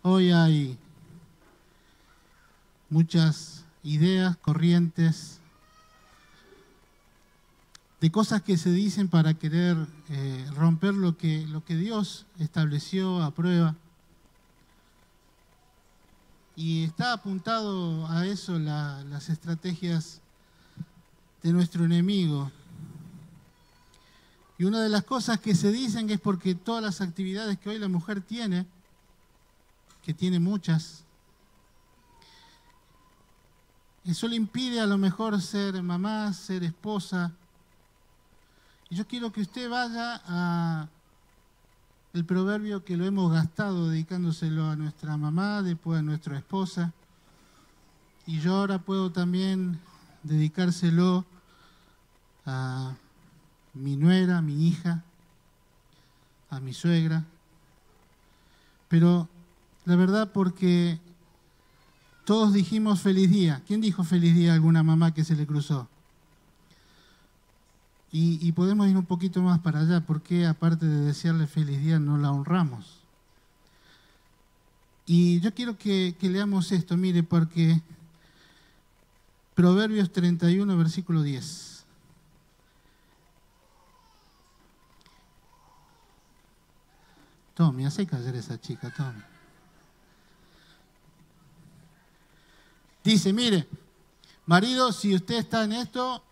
Hoy hay muchas ideas, corrientes, de cosas que se dicen para querer romper lo que Dios estableció, aprueba. Y está apuntado a eso las estrategias de nuestro enemigo. Y una de las cosas que se dicen es porque todas las actividades que hoy la mujer tiene, que tiene muchas, eso le impide a lo mejor ser mamá, ser esposa. Y yo quiero que usted vaya a el proverbio que lo hemos gastado dedicándoselo a nuestra mamá, después a nuestra esposa. Y yo ahora puedo también dedicárselo a mi nuera, a mi hija, a mi suegra. Pero la verdad, porque todos dijimos feliz día. ¿Quién dijo feliz día a alguna mamá que se le cruzó? Y podemos ir un poquito más para allá, porque aparte de desearle feliz día no la honramos. Y yo quiero que leamos esto, mire, porque Proverbios 31, versículo 10. Tommy, hace callar a esa chica, Tommy. Dice, mire, marido, si usted está en esto,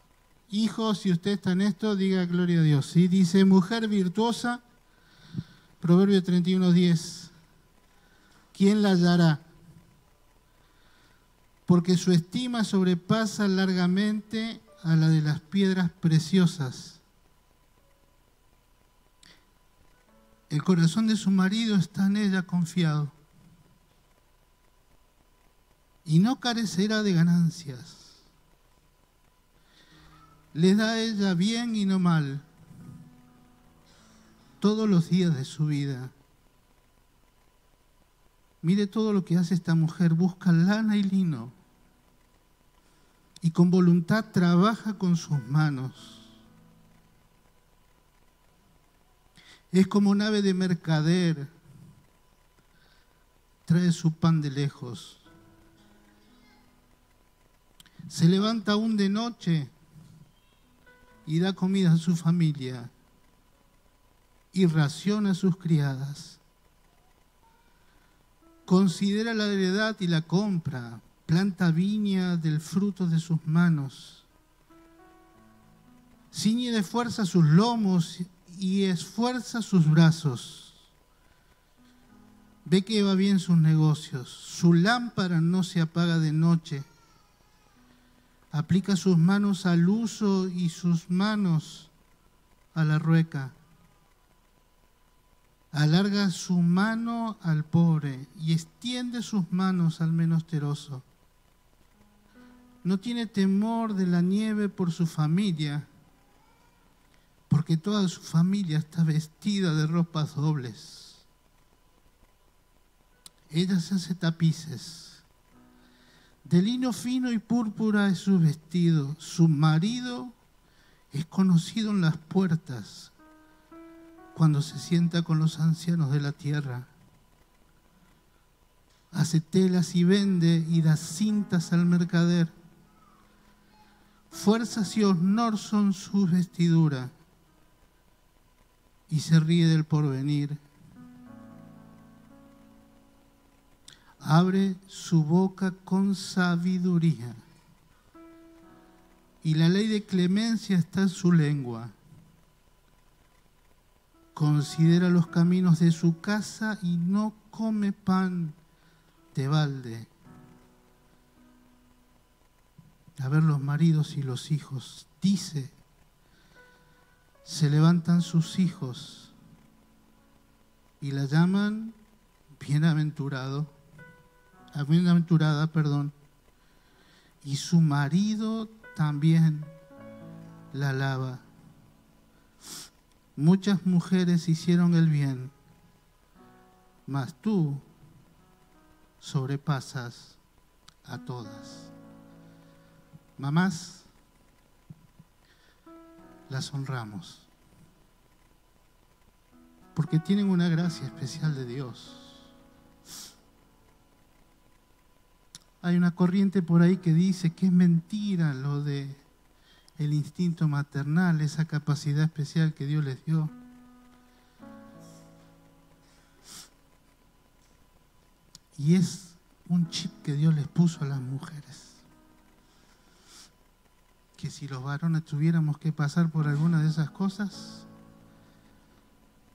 hijo, si usted está en esto, diga gloria a Dios. ¿Sí? Dice, mujer virtuosa, Proverbio 31, 10. ¿Quién la hallará? Porque su estima sobrepasa largamente a la de las piedras preciosas. El corazón de su marido está en ella confiado, y no carecerá de ganancias. Le da a ella bien y no mal todos los días de su vida. Mire todo lo que hace esta mujer, busca lana y lino, y con voluntad trabaja con sus manos. Es como nave de mercader, trae su pan de lejos. Se levanta aún de noche y da comida a su familia y raciona a sus criadas. Considera la heredad y la compra, planta viña del fruto de sus manos. Ciñe de fuerza sus lomos y esfuerza sus brazos. Ve que va bien sus negocios, su lámpara no se apaga de noche. Aplica sus manos al uso y sus manos a la rueca. Alarga su mano al pobre y extiende sus manos al menesteroso. No tiene temor de la nieve por su familia, porque toda su familia está vestida de ropas dobles. Ella se hace tapices. De lino fino y púrpura es su vestido. Su marido es conocido en las puertas cuando se sienta con los ancianos de la tierra. Hace telas y vende y da cintas al mercader. Fuerzas y honor son su vestidura y se ríe del porvenir. Abre su boca con sabiduría y la ley de clemencia está en su lengua. Considera los caminos de su casa y no come pan de balde. A ver los maridos y los hijos. Dice, se levantan sus hijos y la llaman bienaventurada, y su marido también la alaba. Muchas mujeres hicieron el bien, mas tú sobrepasas a todas. Mamás, las honramos, porque tienen una gracia especial de Dios. Hay una corriente por ahí que dice que es mentira lo de el instinto maternal, esa capacidad especial que Dios les dio. Y es un chip que Dios les puso a las mujeres. Que si los varones tuviéramos que pasar por alguna de esas cosas,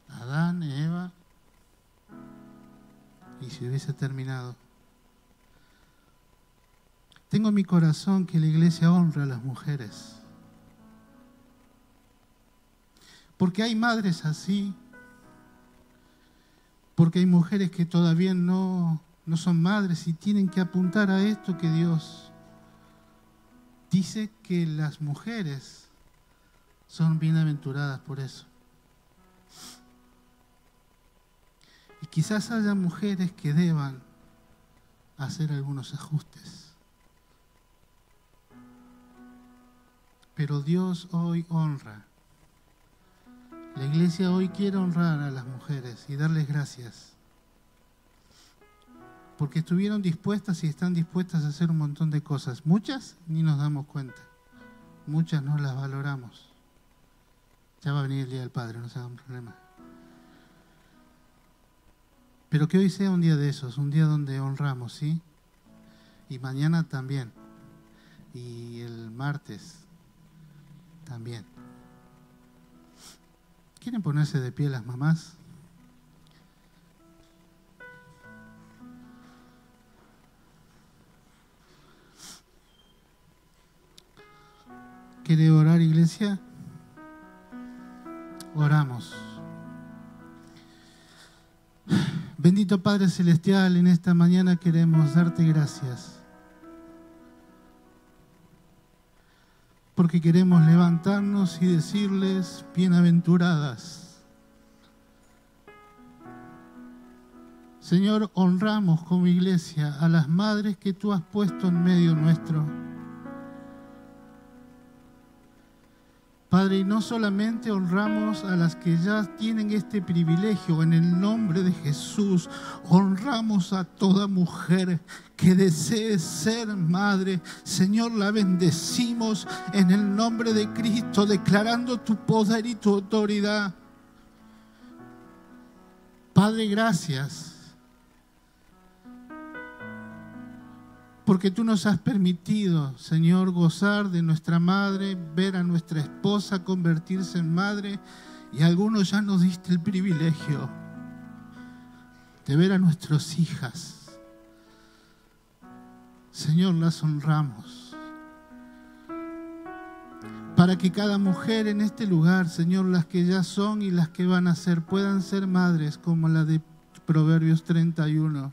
Adán, Eva, y si hubiese terminado. Tengo en mi corazón que la iglesia honra a las mujeres. Porque hay madres así, porque hay mujeres que todavía no son madres y tienen que apuntar a esto que Dios dice que las mujeres son bienaventuradas por eso. Y quizás haya mujeres que deban hacer algunos ajustes. Pero Dios hoy honra. La iglesia hoy quiere honrar a las mujeres y darles gracias. Porque estuvieron dispuestas y están dispuestas a hacer un montón de cosas. Muchas ni nos damos cuenta. Muchas no las valoramos. Ya va a venir el Día del Padre, no se hagan problema. Pero que hoy sea un día de esos, un día donde honramos, ¿sí? Y mañana también. Y el martes también. ¿Quieren ponerse de pie las mamás? ¿Quiere orar, iglesia? Oramos. Bendito Padre Celestial, en esta mañana queremos darte gracias. Porque queremos levantarnos y decirles bienaventuradas. Señor, honramos como iglesia a las madres que tú has puesto en medio nuestro. Padre, y no solamente honramos a las que ya tienen este privilegio, en el nombre de Jesús, honramos a toda mujer que desee ser madre. Señor, la bendecimos en el nombre de Cristo, declarando tu poder y tu autoridad. Padre, gracias. Porque tú nos has permitido, Señor, gozar de nuestra madre, ver a nuestra esposa convertirse en madre, y a algunos ya nos diste el privilegio de ver a nuestras hijas. Señor, las honramos. Para que cada mujer en este lugar, Señor, las que ya son y las que van a ser, puedan ser madres como la de Proverbios 31.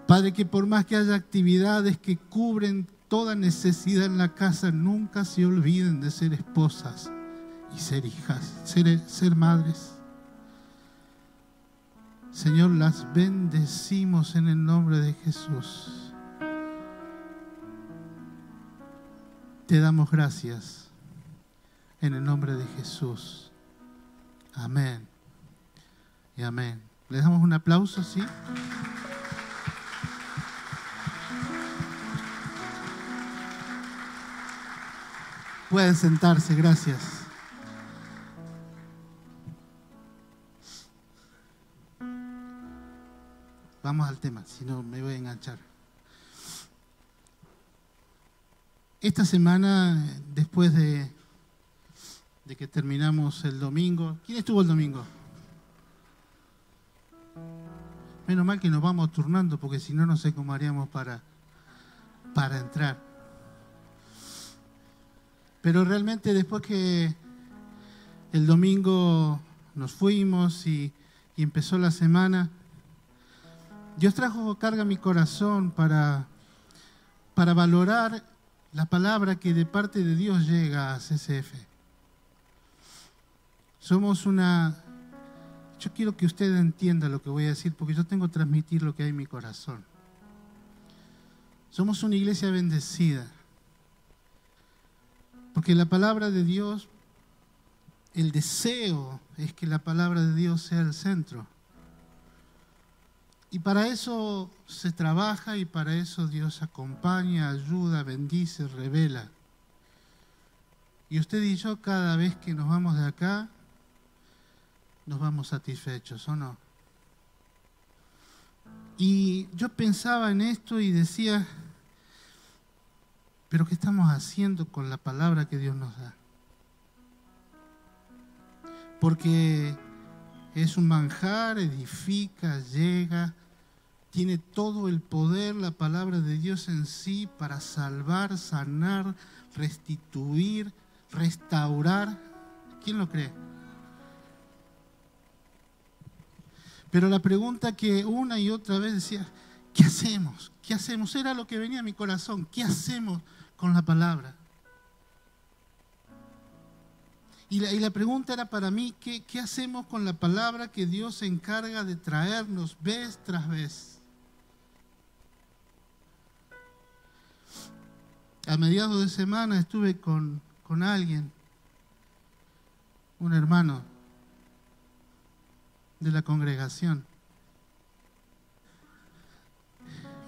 Padre, que por más que haya actividades que cubren toda necesidad en la casa, nunca se olviden de ser esposas y ser hijas, ser madres. Señor, las bendecimos en el nombre de Jesús. Te damos gracias en el nombre de Jesús. Amén y amén. ¿Les damos un aplauso, sí? Pueden sentarse, gracias. Vamos al tema, si no me voy a enganchar. Esta semana, después de que terminamos el domingo, ¿quién estuvo el domingo? Menos mal que nos vamos turnando, porque si no, no sé cómo haríamos para entrar. Pero realmente después que el domingo nos fuimos y empezó la semana, Dios trajo carga a mi corazón para valorar la palabra que de parte de Dios llega a CCF. Yo quiero que usted entienda lo que voy a decir, porque yo tengo que transmitir lo que hay en mi corazón. Somos una iglesia bendecida. Porque la palabra de Dios, el deseo es que la palabra de Dios sea el centro. Y para eso se trabaja y para eso Dios acompaña, ayuda, bendice, revela. Y usted y yo cada vez que nos vamos de acá, nos vamos satisfechos, ¿o no? Y yo pensaba en esto y decía, ¿pero qué estamos haciendo con la palabra que Dios nos da? Porque es un manjar, edifica, llega, tiene todo el poder, la palabra de Dios en sí, para salvar, sanar, restituir, restaurar. ¿Quién lo cree? Pero la pregunta que una y otra vez decía, ¿qué hacemos? ¿Qué hacemos? Era lo que venía a mi corazón. ¿Qué hacemos con la palabra? Y la pregunta era para mí, ¿qué hacemos con la palabra que Dios se encarga de traernos vez tras vez? A mediados de semana estuve con alguien, un hermano de la congregación.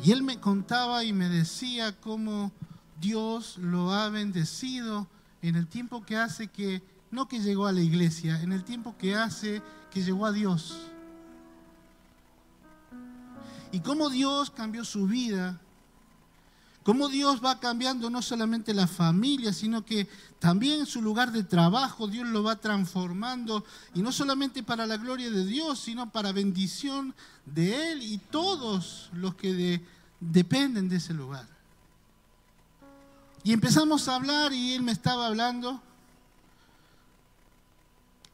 Y él me contaba y me decía cómo Dios lo ha bendecido en el tiempo que hace que, no que llegó a la iglesia, en el tiempo que hace que llegó a Dios. Y cómo Dios cambió su vida, cómo Dios va cambiando no solamente la familia, sino que también su lugar de trabajo, Dios lo va transformando, y no solamente para la gloria de Dios, sino para bendición de Él y todos los que dependen de ese lugar. Y empezamos a hablar y él me estaba hablando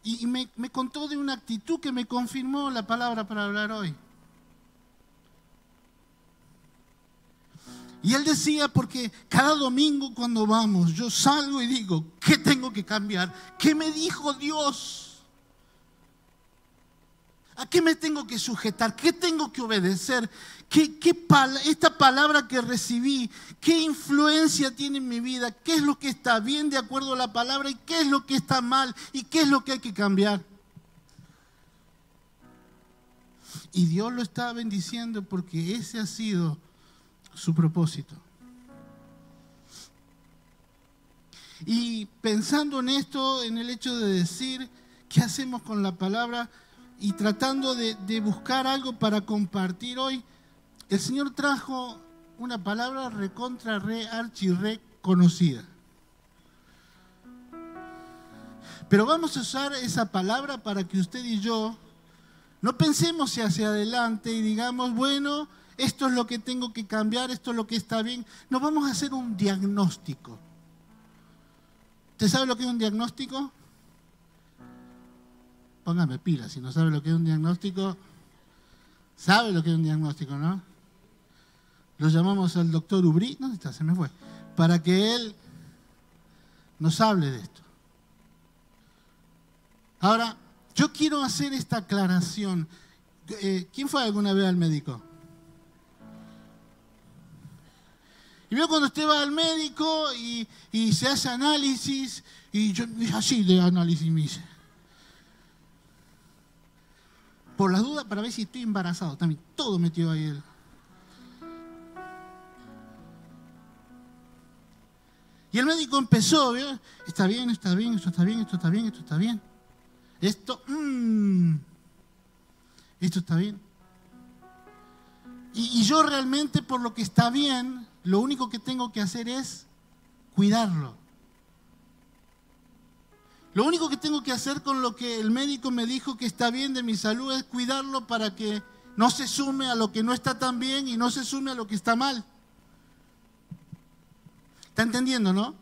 y me contó de una actitud que me confirmó la palabra para hablar hoy. Y él decía, porque cada domingo cuando vamos, yo salgo y digo, ¿qué tengo que cambiar? ¿Qué me dijo Dios? ¿A qué me tengo que sujetar? ¿Qué tengo que obedecer? Esta palabra que recibí, ¿qué influencia tiene en mi vida? ¿Qué es lo que está bien de acuerdo a la palabra? ¿Y qué es lo que está mal? ¿Y qué es lo que hay que cambiar? Y Dios lo está bendiciendo porque ese ha sido su propósito. Y pensando en esto, en el hecho de decir, ¿qué hacemos con la palabra? Y tratando de buscar algo para compartir hoy, el Señor trajo una palabra recontra, archi conocida. Pero vamos a usar esa palabra para que usted y yo no pensemos hacia adelante y digamos, bueno, esto es lo que tengo que cambiar, esto es lo que está bien. No, vamos a hacer un diagnóstico. ¿Usted sabe lo que es un diagnóstico? Póngame pila, si no sabe lo que es un diagnóstico, sabe lo que es un diagnóstico, ¿no? Lo llamamos al doctor Ubrí, ¿dónde está? Se me fue. Para que él nos hable de esto. Ahora, yo quiero hacer esta aclaración. ¿Quién fue alguna vez al médico? Y veo cuando usted va al médico y se hace análisis, y yo así de análisis me hice. Por las dudas, para ver si estoy embarazado. También todo metió ahí él. Y el médico empezó, ¿vio? Está bien, está bien, esto está bien, esto está bien, esto está bien. Esto está bien. Y yo realmente por lo que está bien, lo único que tengo que hacer es cuidarlo. Lo único que tengo que hacer con lo que el médico me dijo que está bien de mi salud es cuidarlo para que no se sume a lo que no está tan bien y no se sume a lo que está mal. ¿Está entendiendo, no?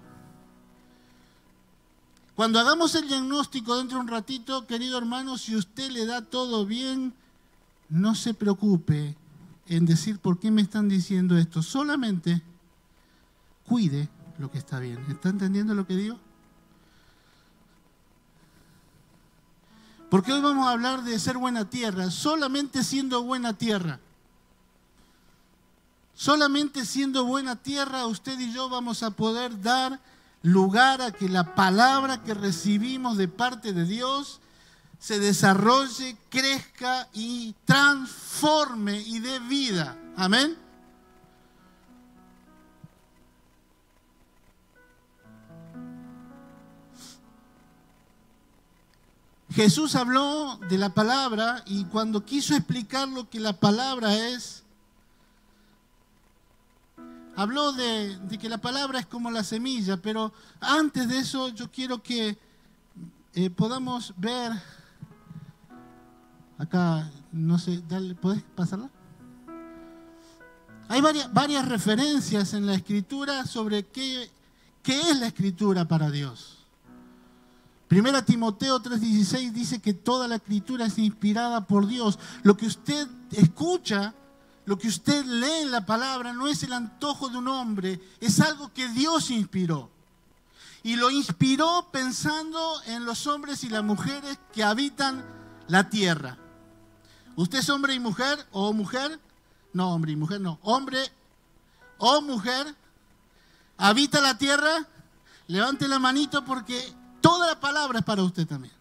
Cuando hagamos el diagnóstico dentro de un ratito, querido hermano, si usted le da todo bien, no se preocupe en decir por qué me están diciendo esto. Solamente cuide lo que está bien. ¿Está entendiendo lo que digo? Porque hoy vamos a hablar de ser buena tierra, solamente siendo buena tierra. Solamente siendo buena tierra, usted y yo vamos a poder dar lugar a que la palabra que recibimos de parte de Dios se desarrolle, crezca y transforme y dé vida. Amén. Jesús habló de la palabra y cuando quiso explicar lo que la palabra es, habló de que la palabra es como la semilla, pero antes de eso yo quiero que podamos ver, acá, no sé, ¿podés pasarla? Hay varias referencias en la Escritura sobre qué es la Escritura para Dios. 1 Timoteo 3:16 dice que toda la Escritura es inspirada por Dios. Lo que usted escucha, lo que usted lee en la palabra no es el antojo de un hombre, es algo que Dios inspiró. Y lo inspiró pensando en los hombres y las mujeres que habitan la tierra. ¿Usted es hombre y mujer o mujer? No, hombre y mujer no. Hombre o mujer, habita la tierra, levante la manito porque toda la palabra es para usted también.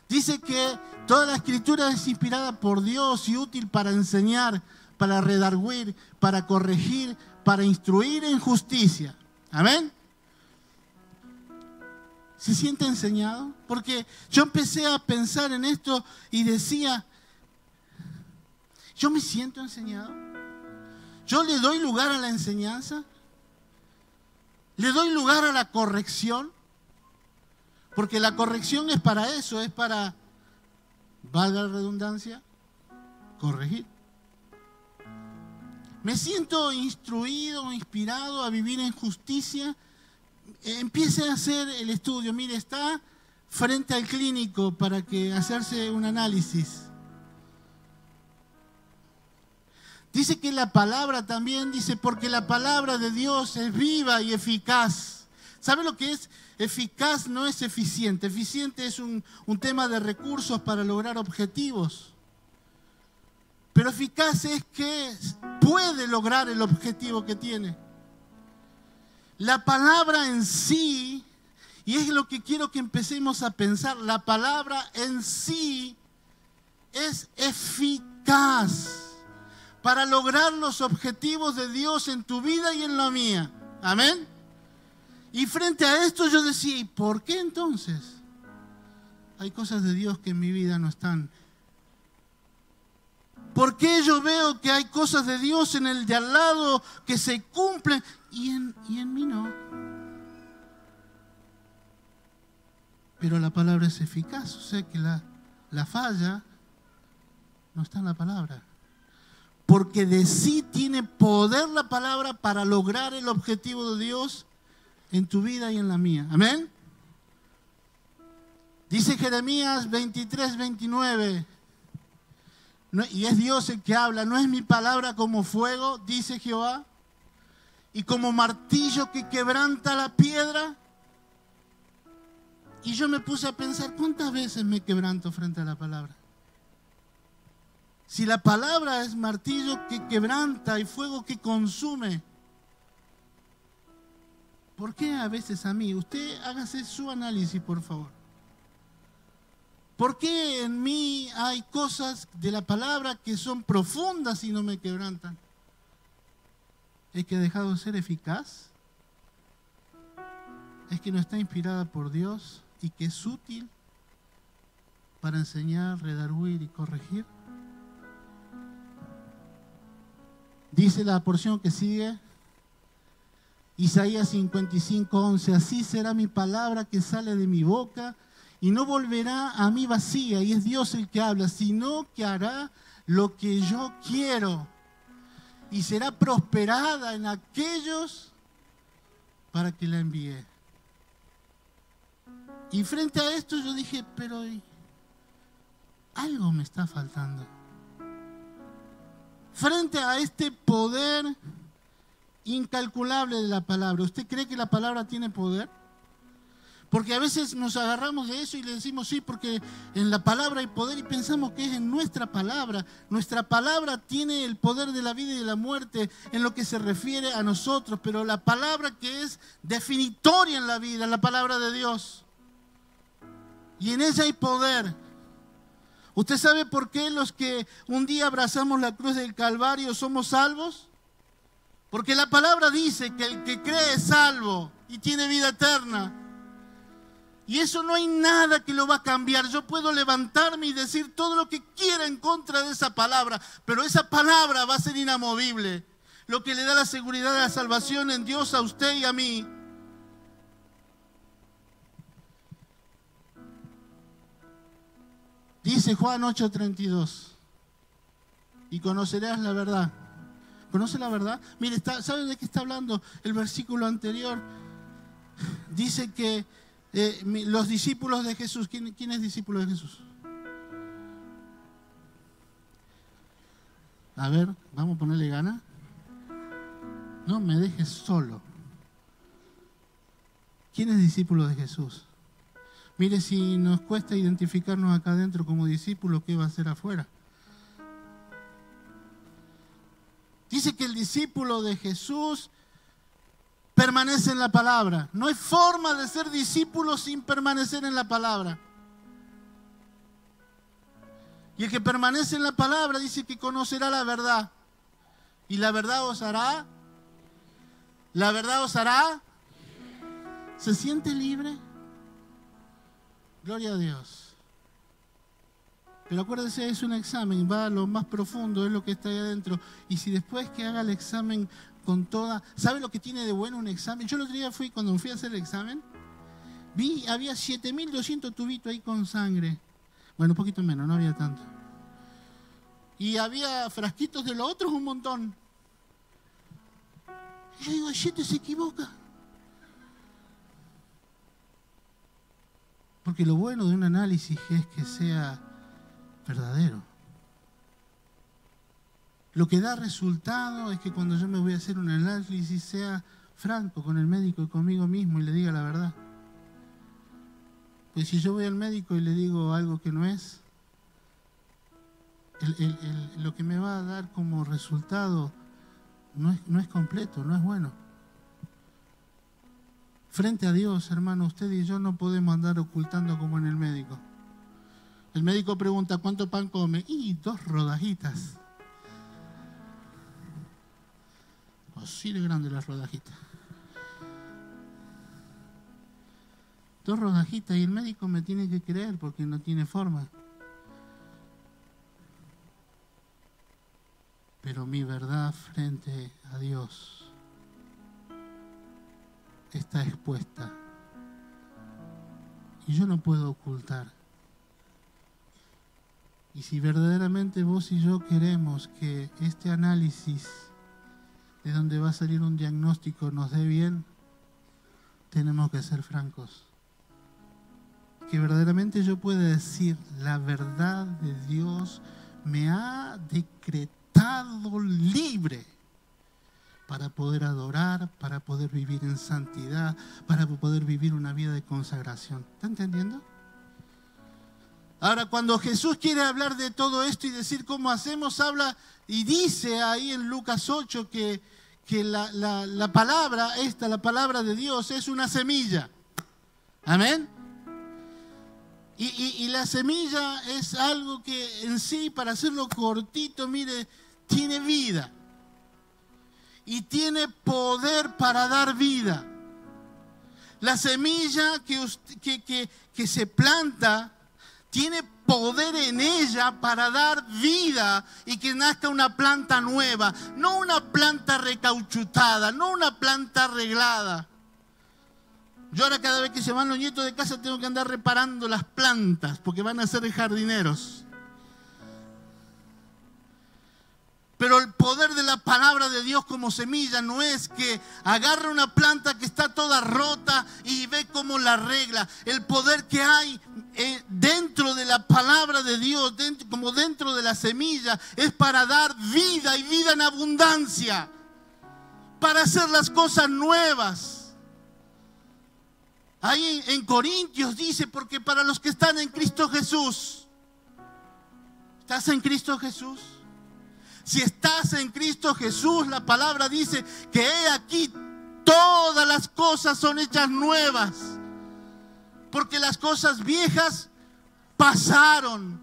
Dice que toda la Escritura es inspirada por Dios y útil para enseñar, para redarguir, para corregir, para instruir en justicia. Amén. ¿Se siente enseñado? Porque yo empecé a pensar en esto y decía, ¿yo me siento enseñado? ¿Yo le doy lugar a la enseñanza? ¿Le doy lugar a la corrección? Porque la corrección es para eso, es para, valga la redundancia, corregir. Me siento instruido, inspirado a vivir en justicia. Empiece a hacer el estudio. Mire, está frente al clínico para que hacerse un análisis. Dice que la palabra también, dice, porque la palabra de Dios es viva y eficaz. ¿Sabe lo que es? Eficaz no es eficiente. Eficiente es un tema de recursos para lograr objetivos. Pero eficaz es que puede lograr el objetivo que tiene. La palabra en sí, y es lo que quiero que empecemos a pensar, la palabra en sí es eficaz para lograr los objetivos de Dios en tu vida y en la mía. Amén. Y frente a esto yo decía, ¿y por qué entonces hay cosas de Dios que en mi vida no están? ¿Por qué yo veo que hay cosas de Dios en el de al lado que se cumplen y en mí no? Pero la palabra es eficaz, o sea que la falla no está en la palabra. Porque de sí tiene poder la palabra para lograr el objetivo de Dios en tu vida y en la mía. Amén. Dice Jeremías 23:29. Y es Dios el que habla. ¿No es mi palabra como fuego, dice Jehová? Y como martillo que quebranta la piedra. Y yo me puse a pensar, ¿cuántas veces me quebranto frente a la palabra? Si la palabra es martillo que quebranta y fuego que consume, ¿por qué a veces a mí? Usted hágase su análisis, por favor. ¿Por qué en mí hay cosas de la palabra que son profundas y no me quebrantan? ¿Es que ha dejado de ser eficaz? ¿Es que no está inspirada por Dios y que es útil para enseñar, redarguir y corregir? Dice la porción que sigue, Isaías 55:11, así será mi palabra que sale de mi boca y no volverá a mí vacía, y es Dios el que habla, sino que hará lo que yo quiero y será prosperada en aquellos para que la envíe. Y frente a esto yo dije, pero algo me está faltando. Frente a este poder incalculable de la palabra, ¿usted cree que la palabra tiene poder? Porque a veces nos agarramos de eso y le decimos sí, porque en la palabra hay poder y pensamos que es en nuestra palabra. Nuestra palabra tiene el poder de la vida y de la muerte en lo que se refiere a nosotros, pero la palabra que es definitoria en la vida, la palabra de Dios. Y en ella hay poder. ¿Usted sabe por qué los que un día abrazamos la cruz del Calvario somos salvos? Porque la palabra dice que el que cree es salvo y tiene vida eterna. Y eso no hay nada que lo va a cambiar. Yo puedo levantarme y decir todo lo que quiera en contra de esa palabra, pero esa palabra va a ser inamovible. Lo que le da la seguridad de la salvación en Dios a usted y a mí. Dice Juan 8:32, y conocerás la verdad. ¿Conoce la verdad? Mire, ¿sabe de qué está hablando el versículo anterior? Dice que los discípulos de Jesús, ¿quién es discípulo de Jesús? A ver, vamos a ponerle gana. No me dejes solo. ¿Quién es discípulo de Jesús? Mire, si nos cuesta identificarnos acá adentro como discípulos, ¿qué va a hacer afuera? Dice que el discípulo de Jesús permanece en la palabra. No hay forma de ser discípulo sin permanecer en la palabra. Y el que permanece en la palabra dice que conocerá la verdad. Y la verdad os hará. La verdad os hará. ¿Se siente libre? Gloria a Dios. Pero acuérdese, es un examen, va a lo más profundo, es lo que está ahí adentro. Y si después que haga el examen con toda... ¿Sabe lo que tiene de bueno un examen? Yo el otro día cuando me fui a hacer el examen, había 7.200 tubitos ahí con sangre. Bueno, un poquito menos, no había tanto. Y había frasquitos de los otros un montón. Y yo digo, ¿7 se equivoca? Porque lo bueno de un análisis es que sea verdadero. Lo que da resultado es que cuando yo me voy a hacer un análisis sea franco con el médico y conmigo mismo y le diga la verdad. Pues si yo voy al médico y le digo algo que no es, lo que me va a dar como resultado no es completo, no es bueno. Frente a Dios, hermano, usted y yo no podemos andar ocultando como en el médico. El médico pregunta, ¿cuánto pan come? Y 2 rodajitas. Así de grande las rodajitas. 2 rodajitas y el médico me tiene que creer porque no tiene forma. Pero mi verdad frente a Dios está expuesta y yo no puedo ocultar. Y si verdaderamente vos y yo queremos que este análisis de donde va a salir un diagnóstico nos dé bien, tenemos que ser francos. Que verdaderamente yo pueda decir, la verdad de Dios me ha decretado libre para poder adorar, para poder vivir en santidad, para poder vivir una vida de consagración. ¿Está entendiendo? Ahora, cuando Jesús quiere hablar de todo esto y decir cómo hacemos, habla y dice ahí en Lucas 8 que la palabra la palabra de Dios es una semilla. Amén. Y la semilla es algo que en sí, para hacerlo cortito, mire, tiene vida. Y tiene poder para dar vida. La semilla que se planta tiene poder en ella para dar vida y que nazca una planta nueva, no una planta recauchutada, no una planta arreglada. Yo ahora cada vez que se van los nietos de casa tengo que andar reparando las plantas porque van a ser jardineros. Pero el poder de la palabra de Dios como semilla no es que agarre una planta que está toda rota y ve cómo la arregla. El poder que hay dentro de la palabra de Dios, como dentro de la semilla, es para dar vida y vida en abundancia. Para hacer las cosas nuevas. Ahí en Corintios dice, porque para los que están en Cristo Jesús. ¿Estás en Cristo Jesús? Si estás en Cristo Jesús, la palabra dice que he aquí todas las cosas son hechas nuevas. Porque las cosas viejas pasaron.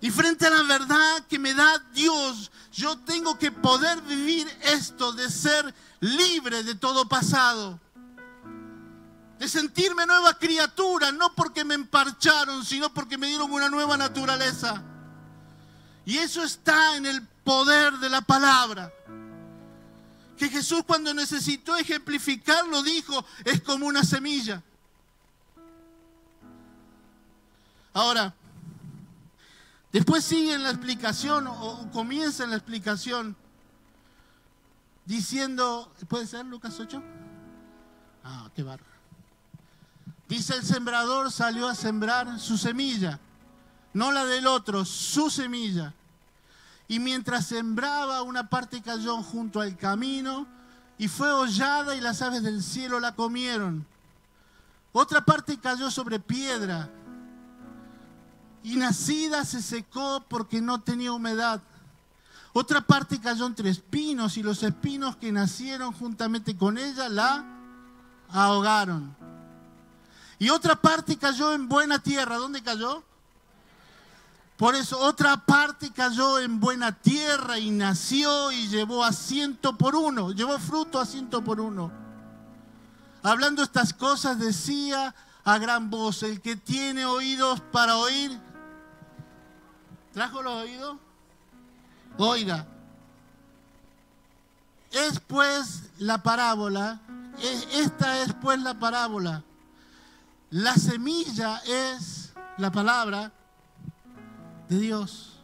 Y frente a la verdad que me da Dios, yo tengo que poder vivir esto de ser libre de todo pasado. De sentirme nueva criatura, no porque me emparcharon, sino porque me dieron una nueva naturaleza. Y eso está en el poder de la palabra. Que Jesús, cuando necesitó ejemplificarlo, dijo, es como una semilla. Ahora, después sigue en la explicación, o comienza en la explicación, diciendo, ¿puede ser Lucas 8? Ah, qué bárbaro. Dice, el sembrador salió a sembrar su semilla, no la del otro, su semilla. Y mientras sembraba, una parte cayó junto al camino y fue hollada y las aves del cielo la comieron. Otra parte cayó sobre piedra y nacida se secó porque no tenía humedad. Otra parte cayó entre espinos y los espinos que nacieron juntamente con ella la ahogaron. Y otra parte cayó en buena tierra. ¿Dónde cayó? Por eso otra parte cayó en buena tierra y nació y llevó a 100 por 1. Llevó fruto a 100 por 1. Hablando estas cosas decía a gran voz, el que tiene oídos para oír, ¿trajo los oídos? Oiga. Es pues la parábola, esta es pues la parábola. La semilla es la palabra de Dios.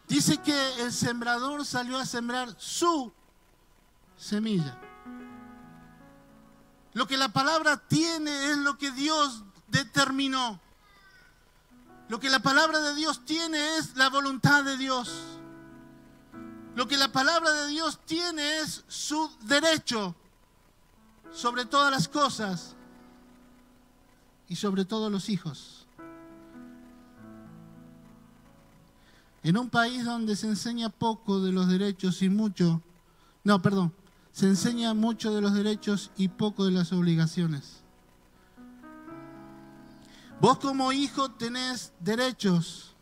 Dice que el sembrador salió a sembrar su semilla. Lo que la palabra tiene es lo que Dios determinó. Lo que la palabra de Dios tiene es la voluntad de Dios. Lo que la palabra de Dios tiene es su derecho sobre todas las cosas y sobre todos los hijos. En un país donde se enseña poco de los derechos y mucho, se enseña mucho de los derechos y poco de las obligaciones. Vos como hijo tenés derechos,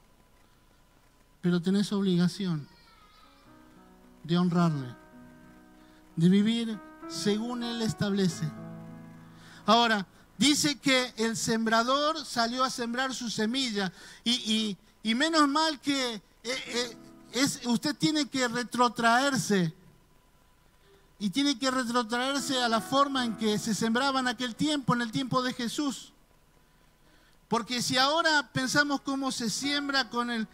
pero tenés obligación de honrarle, de vivir según Él establece. Ahora, dice que el sembrador salió a sembrar su semilla y menos mal que usted tiene que retrotraerse y tiene que retrotraerse a la forma en que se sembraba en aquel tiempo, en el tiempo de Jesús. Porque si ahora pensamos cómo se siembra con el...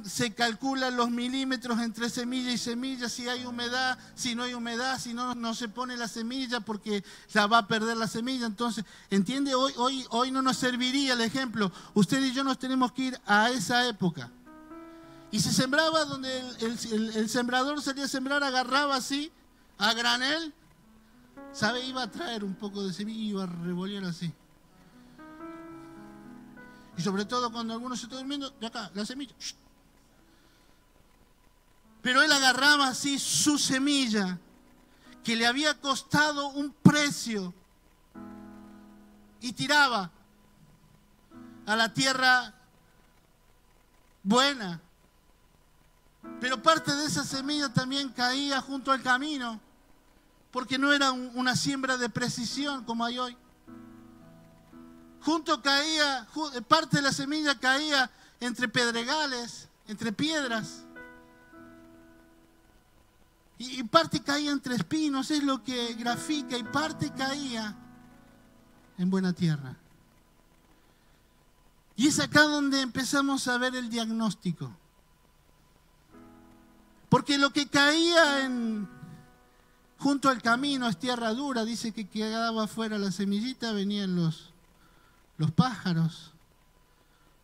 se calculan los milímetros entre semilla y semilla, si hay humedad, si no hay humedad, si no, no se pone la semilla porque la va a perder la semilla. Entonces, ¿entiende? Hoy no nos serviría el ejemplo. Usted y yo nos tenemos que ir a esa época. Y se sembraba donde el sembrador salía a sembrar, agarraba así, a granel, ¿sabe? Iba a traer un poco de semilla y iba a revolear así. Y sobre todo cuando alguno se está durmiendo, de acá, la semilla. Pero él agarraba así su semilla, que le había costado un precio, y tiraba a la tierra buena. Pero parte de esa semilla también caía junto al camino, porque no era una siembra de precisión como hay hoy. Parte de la semilla caía entre pedregales, entre piedras. Y parte caía entre espinos, es lo que grafica, y parte caía en buena tierra. Y es acá donde empezamos a ver el diagnóstico. Porque lo que caía junto al camino es tierra dura, dice que quedaba afuera la semillita, venían los pájaros,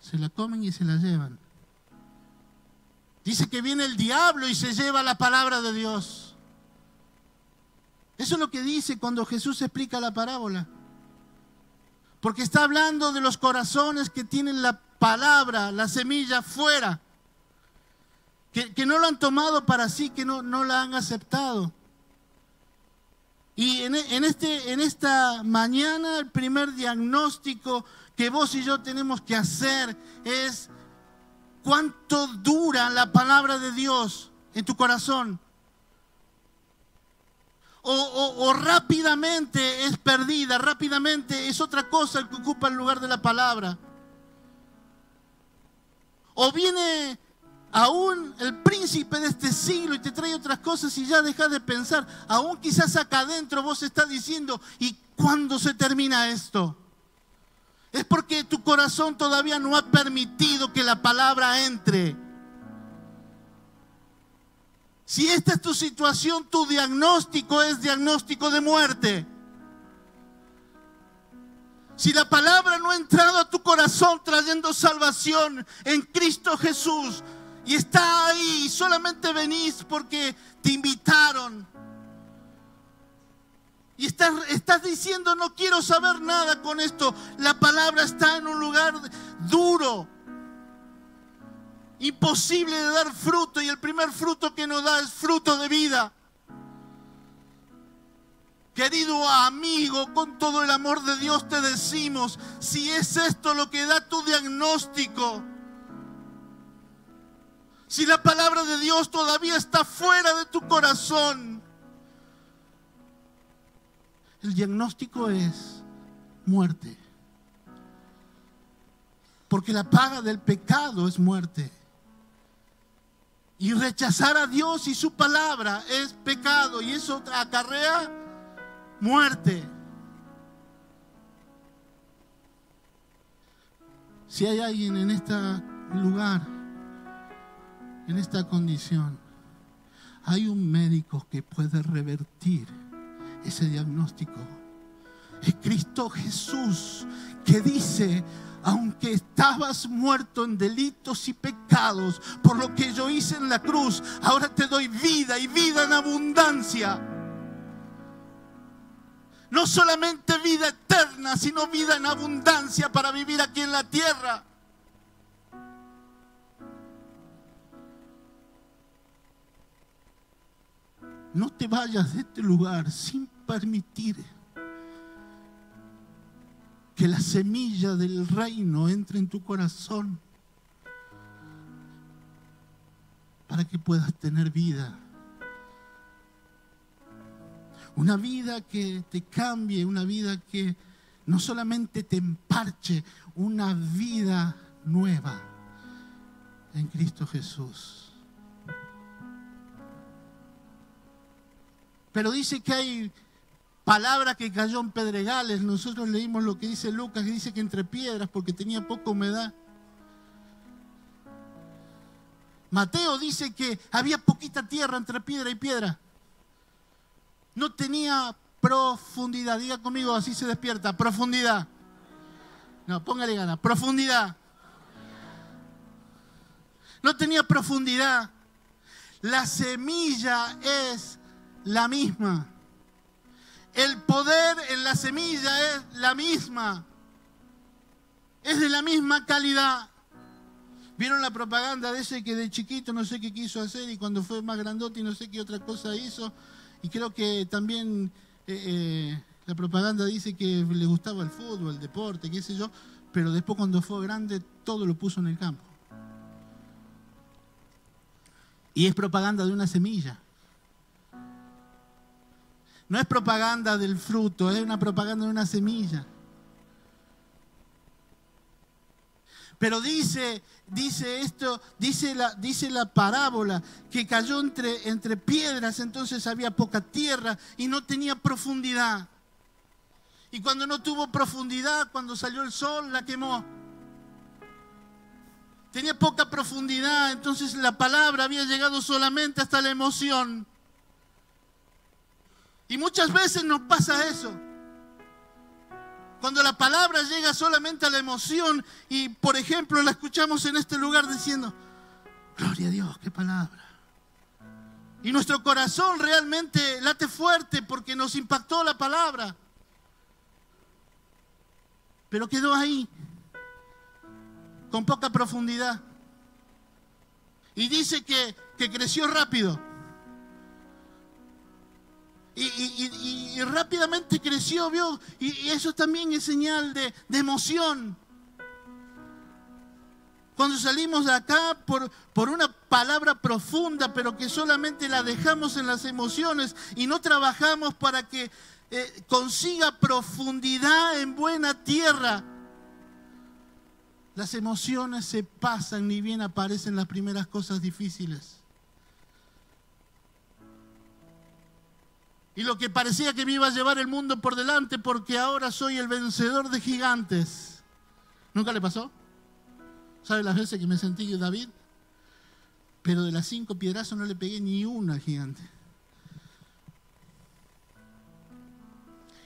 se la comen y se la llevan. Dice que viene el diablo y se lleva la palabra de Dios. Eso es lo que dice cuando Jesús explica la parábola. Porque está hablando de los corazones que tienen la palabra, la semilla fuera. Que no lo han tomado para sí, que no la han aceptado. Y en esta mañana el primer diagnóstico que vos y yo tenemos que hacer es cuánto dura la palabra de Dios en tu corazón. O rápidamente es perdida, rápidamente es otra cosa el que ocupa el lugar de la palabra. O viene aún el príncipe de este siglo y te trae otras cosas y ya dejas de pensar. Aún quizás acá adentro vos estás diciendo, ¿y cuándo se termina esto? Es porque tu corazón todavía no ha permitido que la palabra entre. Si esta es tu situación, tu diagnóstico es diagnóstico de muerte. Si la palabra no ha entrado a tu corazón trayendo salvación en Cristo Jesús y está ahí y solamente venís porque te invitaron y estás diciendo no quiero saber nada con esto, la palabra está en un lugar duro, imposible de dar fruto, y el primer fruto que nos da es fruto de vida. Querido amigo, con todo el amor de Dios te decimos, si es esto lo que da tu diagnóstico, si la palabra de Dios todavía está fuera de tu corazón, el diagnóstico es muerte. Porque la paga del pecado es muerte. Y rechazar a Dios y su palabra es pecado, y eso acarrea muerte. Si hay alguien en este lugar, en esta condición, hay un médico que puede revertir ese diagnóstico. Es Cristo Jesús, que dice: aunque estabas muerto en delitos y pecados, por lo que yo hice en la cruz, ahora te doy vida y vida en abundancia. No solamente vida eterna, sino vida en abundancia para vivir aquí en la tierra. No te vayas de este lugar sin permitir que la semilla del reino entre en tu corazón para que puedas tener vida. Una vida que te cambie, una vida que no solamente te emparche, una vida nueva en Cristo Jesús. Pero dice que hay palabra que cayó en pedregales. Nosotros leímos lo que dice Lucas, que dice que entre piedras, porque tenía poca humedad. Mateo dice que había poquita tierra entre piedra y piedra. No tenía profundidad. Diga conmigo, así se despierta. Profundidad. No, póngale ganas. Profundidad. No tenía profundidad. La semilla es la misma. El poder en la semilla es la misma. Es de la misma calidad. ¿Vieron la propaganda de ese que de chiquito no sé qué quiso hacer y cuando fue más grandote y no sé qué otra cosa hizo? Y creo que también la propaganda dice que le gustaba el fútbol, el deporte, qué sé yo, pero después cuando fue grande todo lo puso en el campo. Y es propaganda de una semilla. No es propaganda del fruto, es una propaganda de una semilla. Pero dice la parábola que cayó entre piedras, entonces había poca tierra y no tenía profundidad. Y cuando no tuvo profundidad, cuando salió el sol, la quemó. Tenía poca profundidad, entonces la palabra había llegado solamente hasta la emoción. Y muchas veces nos pasa eso. Cuando la palabra llega solamente a la emoción y, por ejemplo, la escuchamos en este lugar diciendo, gloria a Dios, qué palabra. Y nuestro corazón realmente late fuerte porque nos impactó la palabra. Pero quedó ahí, con poca profundidad. Y dice que creció rápido. Y rápidamente creció, ¿vio? Y eso también es señal de emoción. Cuando salimos de acá por una palabra profunda, pero que solamente la dejamos en las emociones y no trabajamos para que consiga profundidad en buena tierra, las emociones se pasan, ni bien aparecen las primeras cosas difíciles. Y lo que parecía que me iba a llevar el mundo por delante porque ahora soy el vencedor de gigantes. ¿Nunca le pasó? ¿Sabe las veces que me sentí David? Pero de las 5 piedrazos no le pegué ni una al gigante.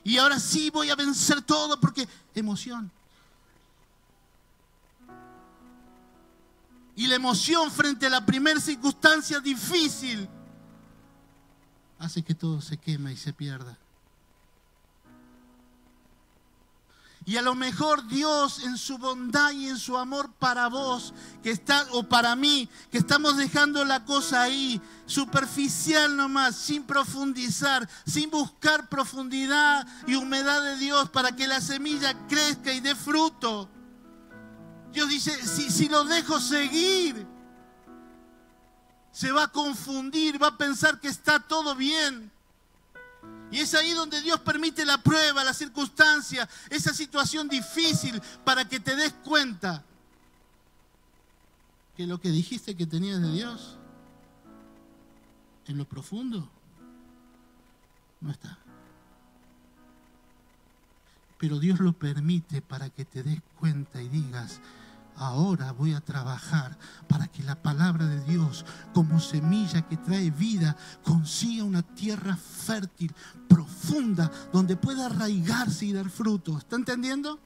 Y ahora sí voy a vencer todo porque emoción. Y la emoción frente a la primera circunstancia difícil hace que todo se queme y se pierda. Y a lo mejor Dios en su bondad y en su amor para vos, o para mí, que estamos dejando la cosa ahí, superficial nomás, sin profundizar, sin buscar profundidad y humedad de Dios para que la semilla crezca y dé fruto. Dios dice, si lo dejo seguir, se va a confundir, va a pensar que está todo bien. Y es ahí donde Dios permite la prueba, la circunstancia, esa situación difícil para que te des cuenta que lo que dijiste que tenías de Dios, en lo profundo, no está. Pero Dios lo permite para que te des cuenta y digas, ahora voy a trabajar para que la palabra de Dios, como semilla que trae vida, consiga una tierra fértil, profunda, donde pueda arraigarse y dar fruto. ¿Está entendiendo?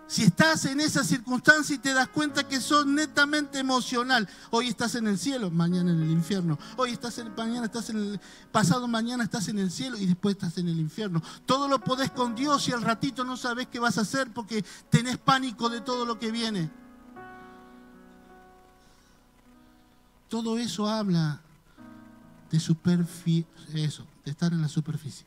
Si estás en esa circunstancia y te das cuenta que sos netamente emocional, hoy estás en el cielo, mañana en el infierno. Pasado mañana estás en el cielo y después estás en el infierno. Todo lo podés con Dios y al ratito no sabés qué vas a hacer porque tenés pánico de todo lo que viene. Todo eso habla de de estar en la superficie.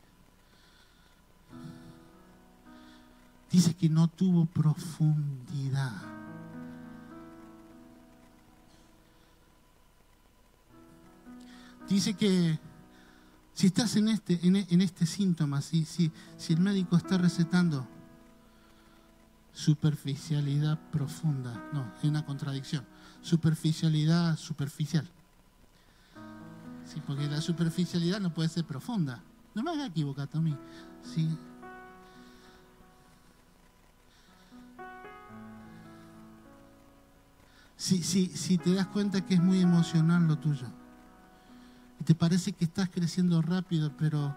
Dice que no tuvo profundidad. Dice que si estás en este síntoma, si el médico está recetando superficialidad profunda, no, es una contradicción. Superficialidad superficial. Sí, porque la superficialidad no puede ser profunda. No me hagas equivocar, Tommy. Sí. Si te das cuenta que es muy emocional lo tuyo y te parece que estás creciendo rápido, pero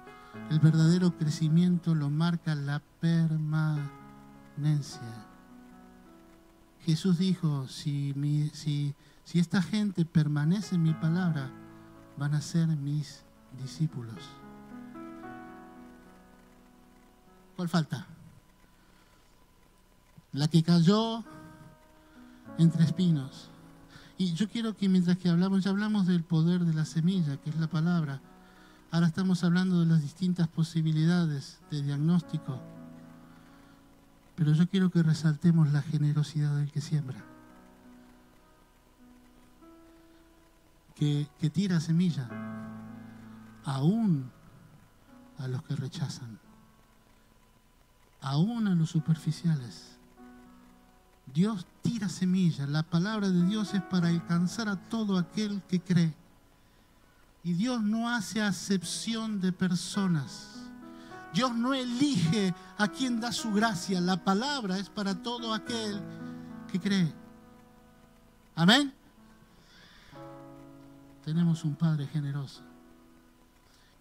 el verdadero crecimiento lo marca la permanencia. Jesús dijo, si esta gente permanece en mi palabra, van a ser mis discípulos. ¿Cuál falta? La que cayó entre espinos. Y yo quiero que mientras que ya hablamos del poder de la semilla, que es la palabra. Ahora estamos hablando de las distintas posibilidades de diagnóstico. Pero yo quiero que resaltemos la generosidad del que siembra. Que tira semilla, aún a los que rechazan, aún a los superficiales. Dios tira semillas. La palabra de Dios es para alcanzar a todo aquel que cree. Y Dios no hace acepción de personas. Dios no elige a quien da su gracia. La palabra es para todo aquel que cree. Amén. Tenemos un Padre generoso.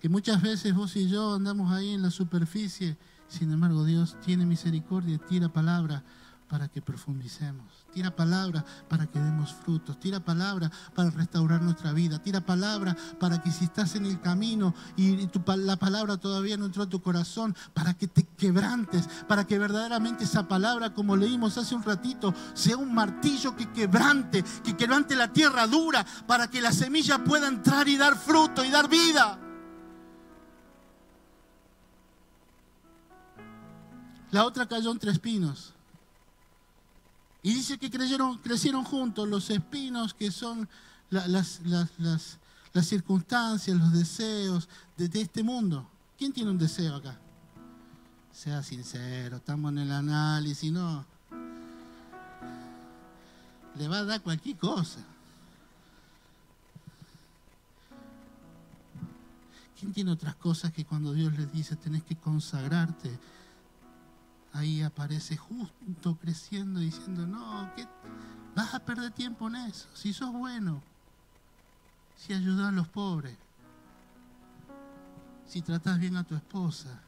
Que muchas veces vos y yo andamos ahí en la superficie. Sin embargo, Dios tiene misericordia y tira palabra para que profundicemos. Tira palabra para que demos frutos. Tira palabra para restaurar nuestra vida. Tira palabra para que si estás en el camino y la palabra todavía no entró a tu corazón, para que te quebrantes, para que verdaderamente esa palabra, como leímos hace un ratito, sea un martillo que quebrante la tierra dura, para que la semilla pueda entrar y dar fruto y dar vida. La otra cayó entre espinos. Y dice que crecieron juntos los espinos, que son las circunstancias, los deseos de este mundo. ¿Quién tiene un deseo acá? Sea sincero, estamos en el análisis, no. Le va a dar cualquier cosa. ¿Quién tiene otras cosas que cuando Dios les dice tenés que consagrarte? Ahí aparece justo creciendo diciendo, no, ¿qué? Vas a perder tiempo en eso. Si sos bueno, si ayudas a los pobres, si tratás bien a tu esposa,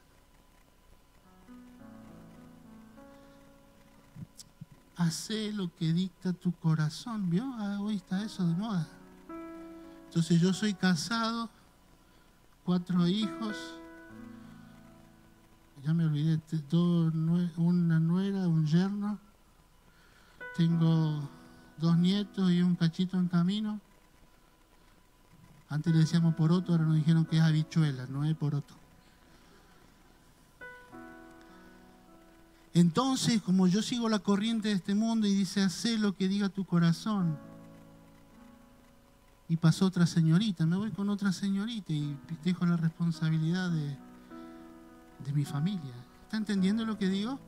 hacé lo que dicta tu corazón. ¿Vio? Hoy está eso de moda. Entonces yo soy casado, 4 hijos. Ya me olvidé, una nuera, un yerno. Tengo 2 nietos y un cachito en camino. Antes le decíamos poroto, ahora nos dijeron que es habichuela, no es poroto. Entonces, como yo sigo la corriente de este mundo y dice, hacé lo que diga tu corazón. Y pasó otra señorita, me voy con otra señorita y dejo la responsabilidad de mi familia. ¿Está entendiendo lo que digo?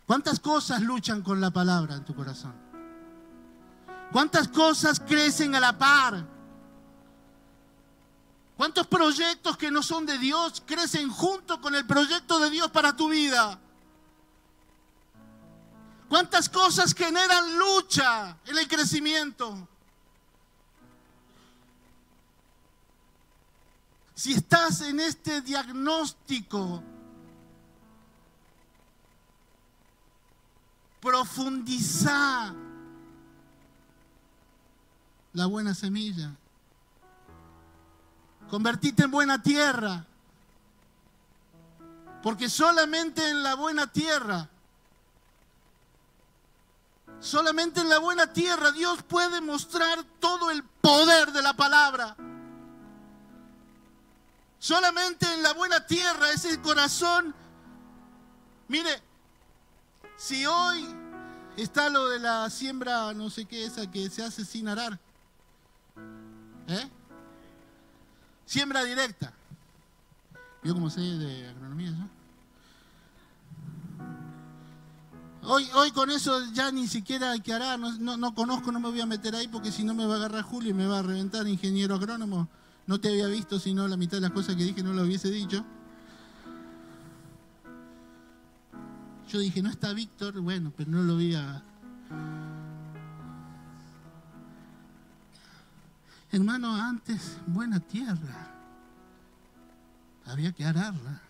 ¿Cuántas cosas luchan con la palabra en tu corazón? ¿Cuántas cosas crecen a la par? ¿Cuántos proyectos que no son de Dios crecen junto con el proyecto de Dios para tu vida? ¿Cuántas cosas generan lucha en el crecimiento? Si estás en este diagnóstico, profundiza la buena semilla. Convertite en buena tierra. Porque solamente en la buena tierra, Dios puede mostrar todo el poder de la palabra. Solamente en la buena tierra, ese corazón. Mire, si hoy está lo de la siembra, no sé qué, esa que se hace sin arar, siembra directa. Yo como sé de agronomía, ¿no? Hoy con eso ya ni siquiera hay que arar, no conozco, no me voy a meter ahí porque si no me va a agarrar Julio y me va a reventar, ingeniero agrónomo. No te había visto, si no la mitad de las cosas que dije no lo hubiese dicho. Yo dije, no está Víctor, bueno, pero no lo vi a... Hermano, antes, buena tierra. Había que ararla.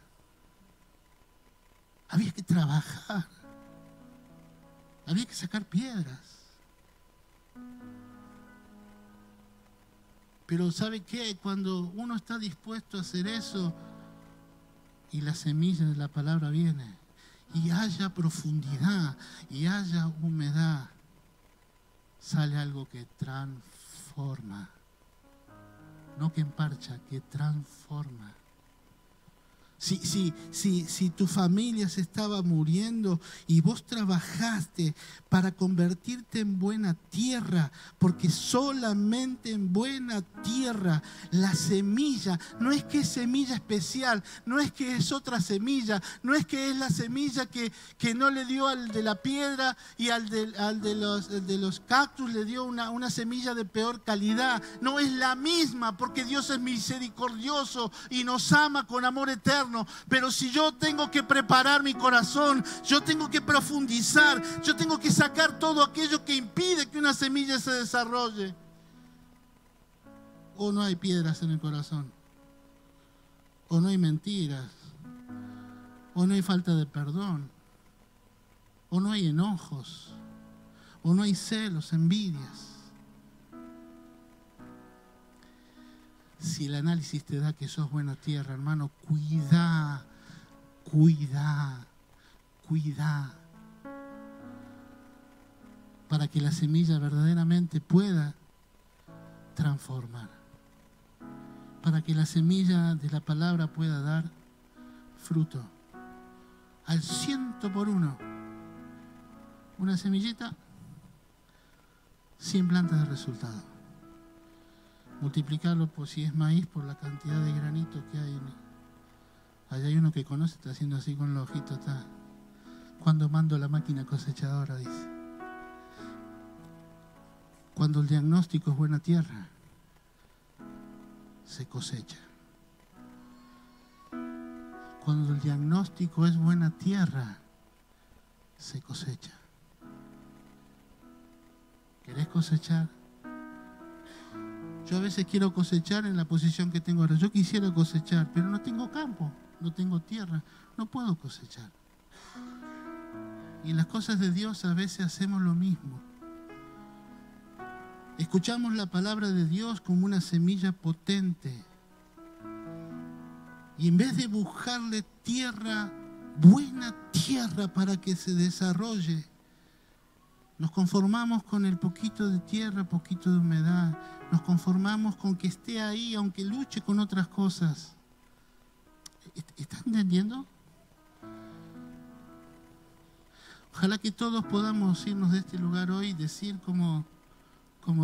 Había que trabajar. Había que sacar piedras. Pero ¿sabe qué? Cuando uno está dispuesto a hacer eso y la semilla de la palabra viene y haya profundidad y haya humedad, sale algo que transforma. No que emparcha, que transforma. Si tu familia se estaba muriendo y vos trabajaste para convertirte en buena tierra, porque solamente en buena tierra la semilla, no es que es semilla especial, no es que es otra semilla, no es que es la semilla que no le dio al de la piedra y al de los cactus le dio una semilla de peor calidad. No es la misma, porque Dios es misericordioso y nos ama con amor eterno. Pero si yo tengo que preparar mi corazón, yo tengo que profundizar, yo tengo que sacar todo aquello que impide que una semilla se desarrolle. O no hay piedras en el corazón, o no hay mentiras, o no hay falta de perdón, o no hay enojos, o no hay celos, envidias. Si el análisis te da que sos buena tierra, hermano, cuida para que la semilla verdaderamente pueda transformar, para que la semilla de la palabra pueda dar fruto al 100%. Una semillita, 100 plantas de resultado. Multiplicarlo por, si es maíz, por la cantidad de granitos que hay. Allá hay uno que conoce, está haciendo así con los ojitos, está. Cuando mando la máquina cosechadora, dice. Cuando el diagnóstico es buena tierra, se cosecha. Cuando el diagnóstico es buena tierra, se cosecha. ¿Querés cosechar? Yo a veces quiero cosechar en la posición que tengo ahora. Yo quisiera cosechar, pero no tengo campo, no tengo tierra, no puedo cosechar. Y en las cosas de Dios a veces hacemos lo mismo. Escuchamos la palabra de Dios como una semilla potente. Y en vez de buscarle tierra, buena tierra para que se desarrolle, nos conformamos con el poquito de tierra, poquito de humedad. Nos conformamos con que esté ahí, aunque luche con otras cosas. ¿Están entendiendo? Ojalá que todos podamos irnos de este lugar hoy y decir como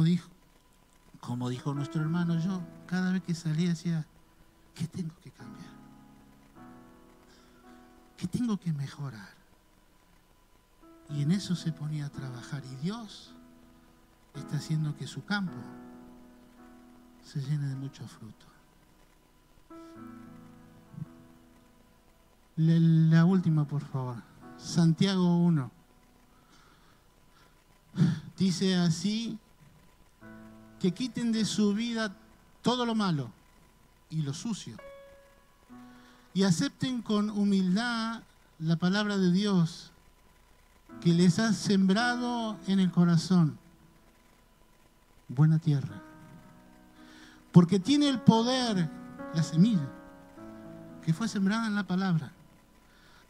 dijo nuestro hermano, yo cada vez que salía decía, ¿qué tengo que cambiar? ¿Qué tengo que mejorar? Y en eso se ponía a trabajar. Y Dios está haciendo que su campo se llene de mucho fruto. La última, por favor. Santiago 1. Dice así, que quiten de su vida todo lo malo y lo sucio. Y acepten con humildad la palabra de Dios que les ha sembrado en el corazón. Buena tierra. Porque tiene el poder, la semilla, que fue sembrada en la palabra.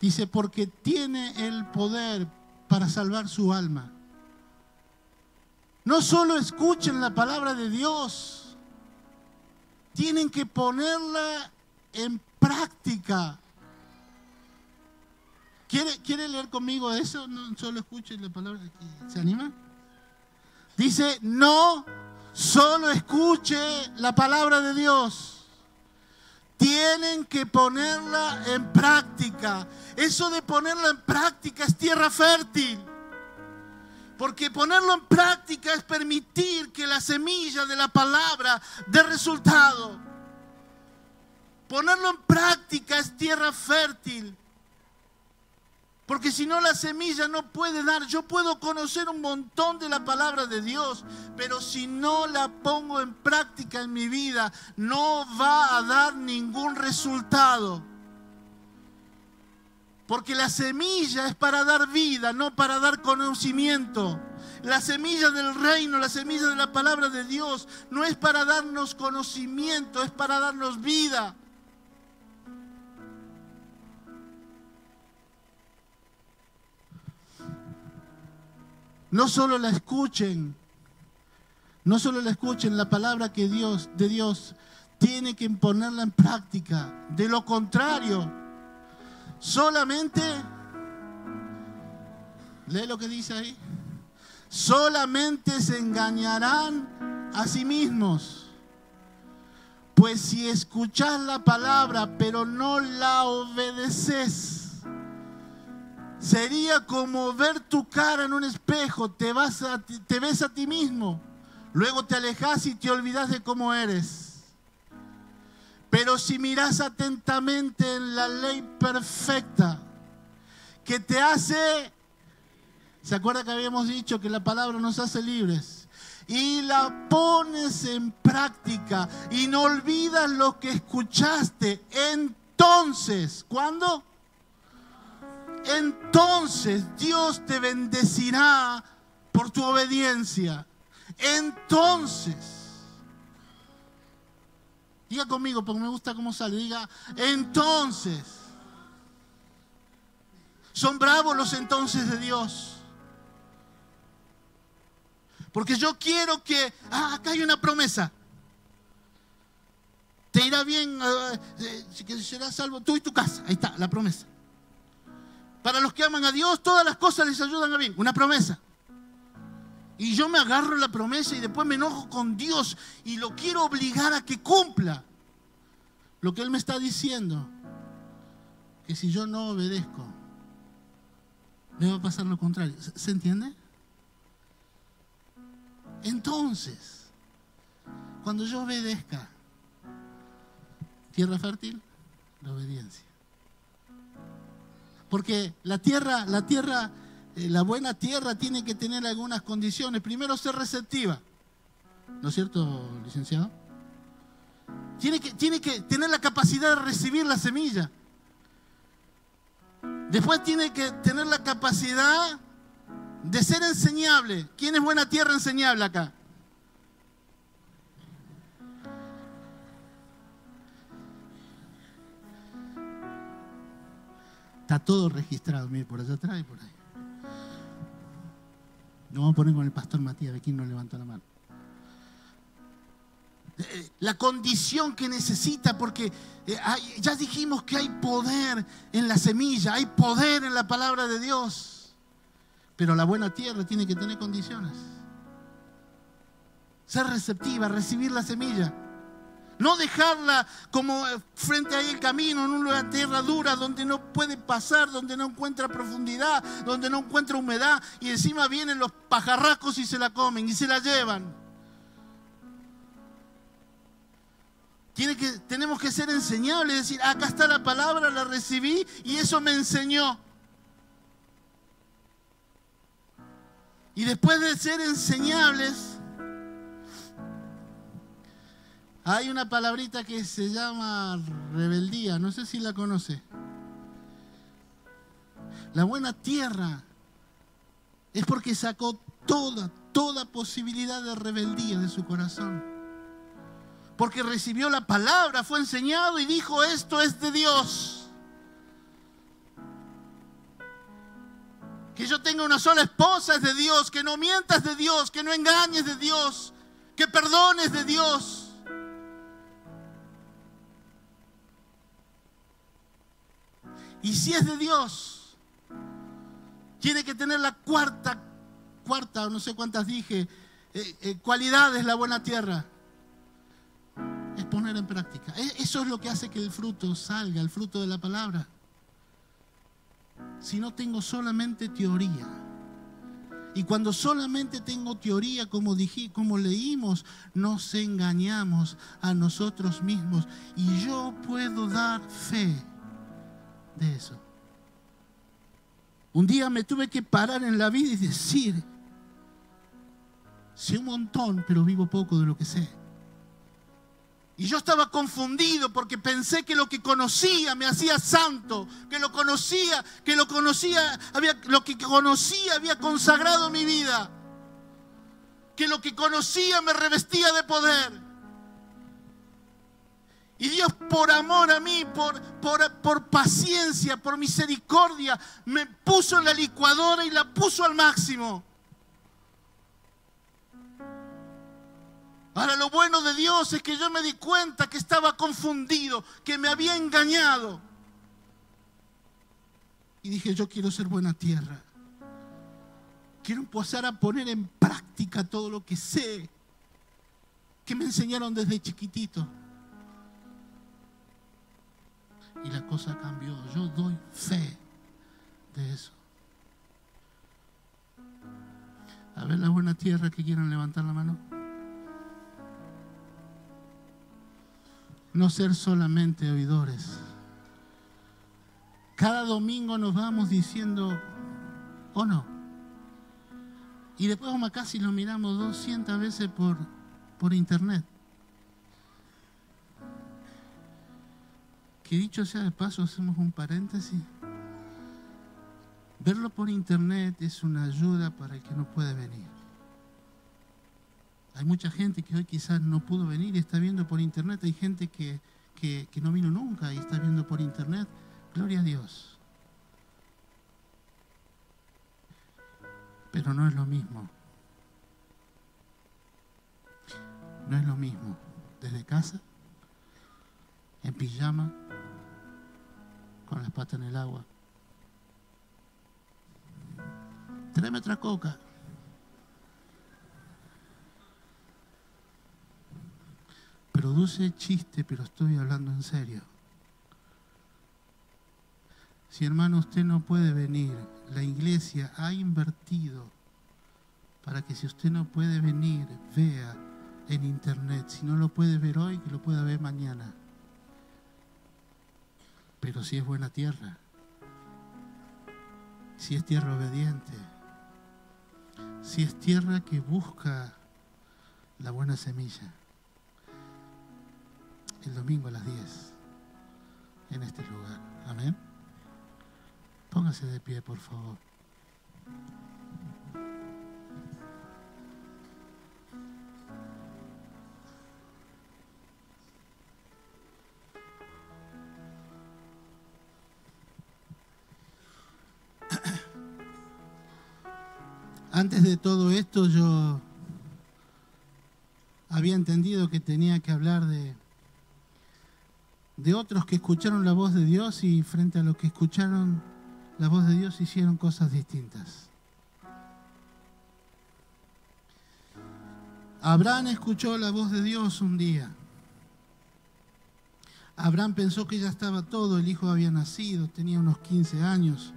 Dice, porque tiene el poder para salvar su alma. No solo escuchen la palabra de Dios, tienen que ponerla en práctica. ¿Quiere leer conmigo eso? No solo escuchen la palabra. ¿Se anima? Dice, no solo escuche la palabra de Dios. Tienen que ponerla en práctica. Eso de ponerla en práctica es tierra fértil. Porque ponerlo en práctica es permitir que la semilla de la palabra dé resultado. Ponerlo en práctica es tierra fértil. Porque si no, la semilla no puede dar. Yo puedo conocer un montón de la palabra de Dios, pero si no la pongo en práctica en mi vida, no va a dar ningún resultado. Porque la semilla es para dar vida, no para dar conocimiento. La semilla del reino, la semilla de la palabra de Dios, no es para darnos conocimiento, es para darnos vida. No solo la escuchen, la palabra de Dios, tiene que ponerla en práctica. De lo contrario, solamente, lee lo que dice ahí, solamente se engañarán a sí mismos. Pues si escuchás la palabra, pero no la obedeces, sería como ver tu cara en un espejo, te ves a ti mismo, luego te alejas y te olvidas de cómo eres. Pero si miras atentamente en la ley perfecta que te hace, ¿se acuerda que habíamos dicho que la palabra nos hace libres? Y la pones en práctica y no olvidas lo que escuchaste. Entonces, ¿cuándo? entonces Dios te bendecirá por tu obediencia. Entonces, diga conmigo porque me gusta cómo sale, diga entonces. Son bravos los entonces de Dios. Porque yo quiero que, acá hay una promesa. Te irá bien, que serás salvo tú y tu casa. Ahí está, la promesa. Para los que aman a Dios, todas las cosas les ayudan a bien. Una promesa. Y yo me agarro la promesa y después me enojo con Dios y lo quiero obligar a que cumpla lo que Él me está diciendo. Que si yo no obedezco, me va a pasar lo contrario. ¿Se entiende? Entonces, cuando yo obedezca, tierra fértil, la obediencia. Porque la buena tierra tiene que tener algunas condiciones. Primero, ser receptiva. ¿No es cierto, licenciado? Tiene que tener la capacidad de recibir la semilla. Después tiene que tener la capacidad de ser enseñable. ¿Quién es buena tierra enseñable acá? Está todo registrado, mire, por allá atrás y por ahí. Nos vamos a poner con el pastor Matías, de quien no levantó la mano. La condición que necesita, porque ya dijimos que hay poder en la semilla, hay poder en la palabra de Dios. Pero la buena tierra tiene que tener condiciones. Ser receptiva, recibir la semilla. No dejarla como frente a el camino, en una tierra dura donde no puede pasar, donde no encuentra profundidad, donde no encuentra humedad. Y encima vienen los pajarracos y se la comen y se la llevan. Tenemos que ser enseñables, decir, acá está la palabra, la recibí y eso me enseñó. Y después de ser enseñables, hay una palabrita que se llama rebeldía, no sé si la conoce. La buena tierra es porque sacó toda posibilidad de rebeldía de su corazón. Porque recibió la palabra, fue enseñado y dijo, esto es de Dios. Que yo tenga una sola esposa es de Dios, que no mientas de Dios, que no engañes de Dios, que perdones de Dios. Y si es de Dios, tiene que tener la cuarta, no sé cuántas dije, cualidades la buena tierra. Es poner en práctica. Eso es lo que hace que el fruto salga, el fruto de la palabra. Si no tengo solamente teoría. Y cuando solamente tengo teoría, como leímos, nos engañamos a nosotros mismos. Y yo puedo dar fe de eso. Un día me tuve que parar en la vida y decir, sé un montón, pero vivo poco de lo que sé. Y yo estaba confundido porque pensé que lo que conocía me hacía santo, que lo que conocía había consagrado mi vida, que lo que conocía me revestía de poder. Y Dios, por amor a mí, por paciencia, por misericordia, me puso en la licuadora y la puso al máximo. Ahora, lo bueno de Dios es que yo me di cuenta que estaba confundido, que me había engañado. Y dije, yo quiero ser buena tierra. Quiero empezar a poner en práctica todo lo que sé, que me enseñaron desde chiquitito. Y la cosa cambió. Yo doy fe de eso. A ver, la buena tierra que quieran levantar la mano. No ser solamente oidores. Cada domingo nos vamos diciendo, ¿o no? Y después vamos acá y lo miramos 200 veces por internet. Que dicho sea de paso, hacemos un paréntesis. Verlo por internet es una ayuda para el que no puede venir. Hay mucha gente que hoy quizás no pudo venir y está viendo por internet. Hay gente que no vino nunca y está viendo por internet. Gloria a Dios. Pero no es lo mismo. No es lo mismo. Desde casa, en pijama, con las patas en el agua. Tráeme otra coca. Produce chiste, pero estoy hablando en serio. Si hermano usted no puede venir, la iglesia ha invertido para que si usted no puede venir, vea en internet. Si no lo puede ver hoy, que lo pueda ver mañana. Pero si es buena tierra, si es tierra obediente, si es tierra que busca la buena semilla. El domingo a las 10 en este lugar. Amén. Póngase de pie, por favor. Antes de todo esto yo había entendido que tenía que hablar de otros que escucharon la voz de Dios y frente a los que escucharon la voz de Dios hicieron cosas distintas. Abraham escuchó la voz de Dios un día. Abraham pensó que ya estaba todo, el hijo había nacido, tenía unos 15 años.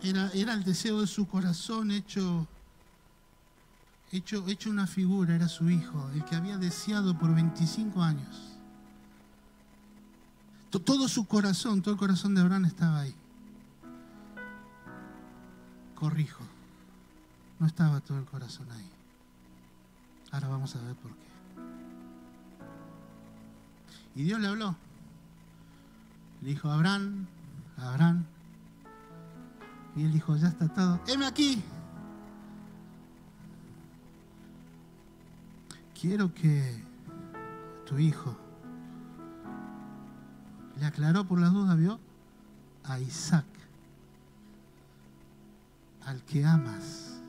Era el deseo de su corazón hecho una figura, era su hijo, el que había deseado por 25 años. Todo su corazón, todo el corazón de Abraham estaba ahí. Corrijo, no estaba todo el corazón ahí. Ahora vamos a ver por qué. Y Dios le habló. Le dijo, Abraham, Abraham. Y él dijo, ya está todo. ¡Heme aquí! Quiero que tu hijo, le aclaró por las dudas, ¿vio? A Isaac, al que amas.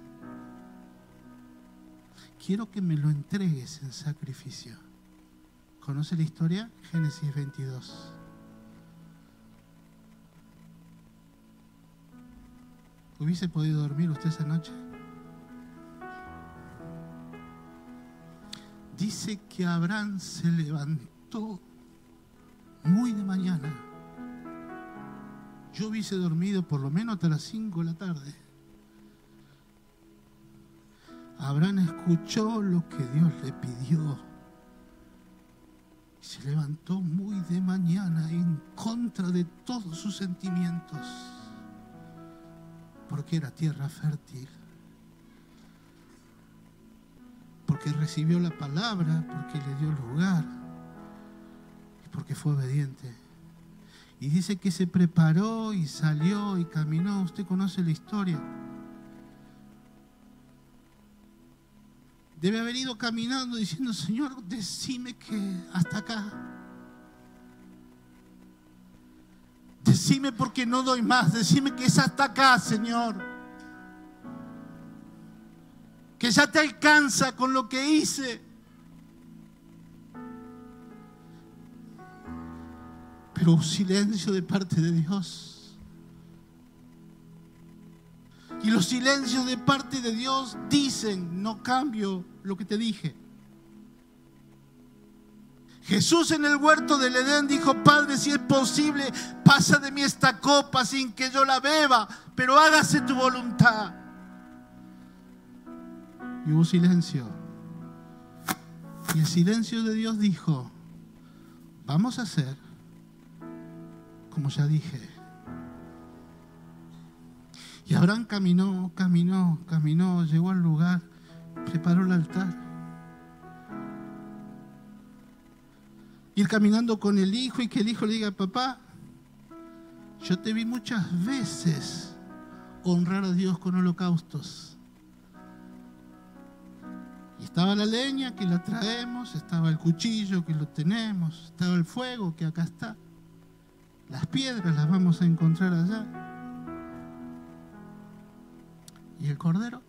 Quiero que me lo entregues en sacrificio. ¿Conoce la historia? Génesis 22. ¿Hubiese podido dormir usted esa noche? Dice que Abraham se levantó muy de mañana. Yo hubiese dormido por lo menos hasta las 5 de la tarde. Abraham escuchó lo que Dios le pidió. Y se levantó muy de mañana en contra de todos sus sentimientos. Porque era tierra fértil. Porque recibió la palabra, porque le dio lugar. Y porque fue obediente. Y dice que se preparó y salió y caminó. Usted conoce la historia. Debe haber ido caminando diciendo, Señor, decime que hasta acá. Decime porque no doy más. Decime que es hasta acá, Señor. Que ya te alcanza con lo que hice. Pero un silencio de parte de Dios. Y los silencios de parte de Dios dicen, no cambio lo que te dije. Jesús en el huerto del Edén dijo, Padre, si es posible, pasa de mí esta copa sin que yo la beba, pero hágase tu voluntad. Y hubo silencio. Y el silencio de Dios dijo, vamos a hacer como ya dije. Y Abraham caminó, llegó al lugar, preparó el altar. Ir caminando con el hijo y que el hijo le diga, papá, yo te vi muchas veces honrar a Dios con holocaustos. Y estaba la leña que la traemos, estaba el cuchillo que lo tenemos, estaba el fuego que acá está. Las piedras las vamos a encontrar allá. ¿Y el cordero?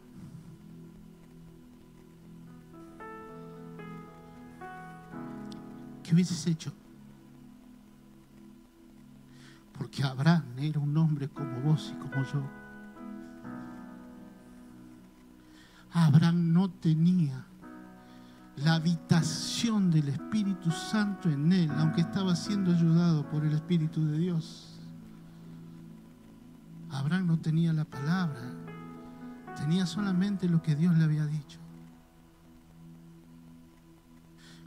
¿Qué hubieses hecho? Porque Abraham era un hombre como vos y como yo. Abraham no tenía la habitación del Espíritu Santo en él, aunque estaba siendo ayudado por el Espíritu de Dios. Abraham no tenía la palabra, tenía solamente lo que Dios le había dicho.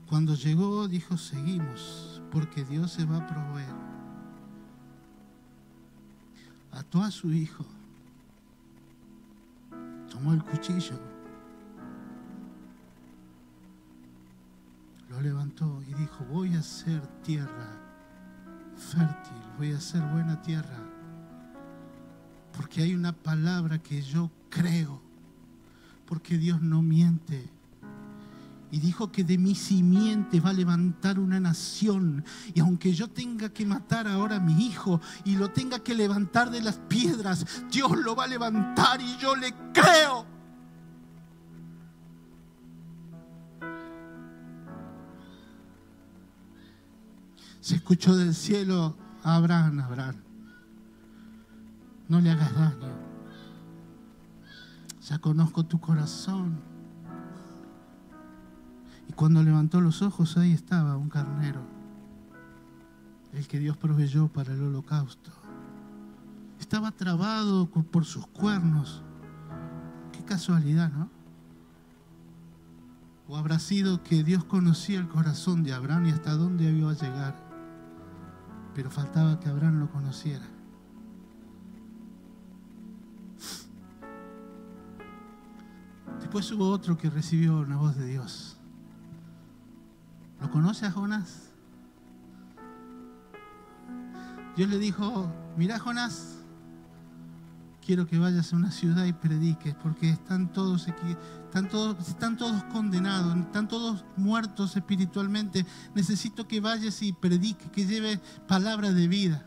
Cuando llegó, dijo: seguimos, porque Dios se va a proveer. Ató a su hijo, tomó el cuchillo, lo levantó y dijo: voy a hacer tierra fértil, voy a hacer buena tierra, porque hay una palabra que yo creo, porque Dios no miente. Y dijo que de mi simiente va a levantar una nación. Y aunque yo tenga que matar ahora a mi hijo y lo tenga que levantar de las piedras, Dios lo va a levantar y yo le creo. Se escuchó del cielo: Abraham, Abraham, no le hagas daño. Ya conozco tu corazón. Y cuando levantó los ojos, ahí estaba un carnero, el que Dios proveyó para el holocausto. Estaba trabado por sus cuernos. Qué casualidad, ¿no? ¿O habrá sido que Dios conocía el corazón de Abraham y hasta dónde iba a llegar? Pero faltaba que Abraham lo conociera. Después hubo otro que recibió una voz de Dios. ¿Lo conoce a Jonás? Dios le dijo: mira, Jonás, quiero que vayas a una ciudad y prediques, porque están todos condenados, están todos muertos espiritualmente. Necesito que vayas y prediques, que lleves palabra de vida.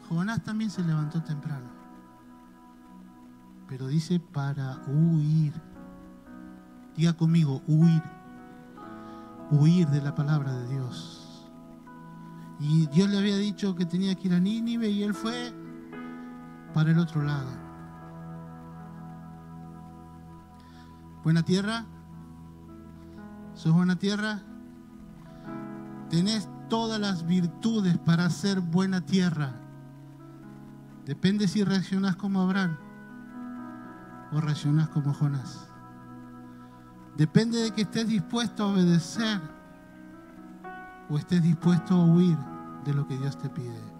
Jonás también se levantó temprano, pero dice: para huir. Diga conmigo: huir. Huir de la palabra de Dios. Y Dios le había dicho que tenía que ir a Nínive y él fue para el otro lado. ¿Buena tierra? ¿Sos buena tierra? Tenés todas las virtudes para ser buena tierra. Depende si reaccionás como Abraham o reaccionás como Jonás. Depende de que estés dispuesto a obedecer o estés dispuesto a huir de lo que Dios te pide.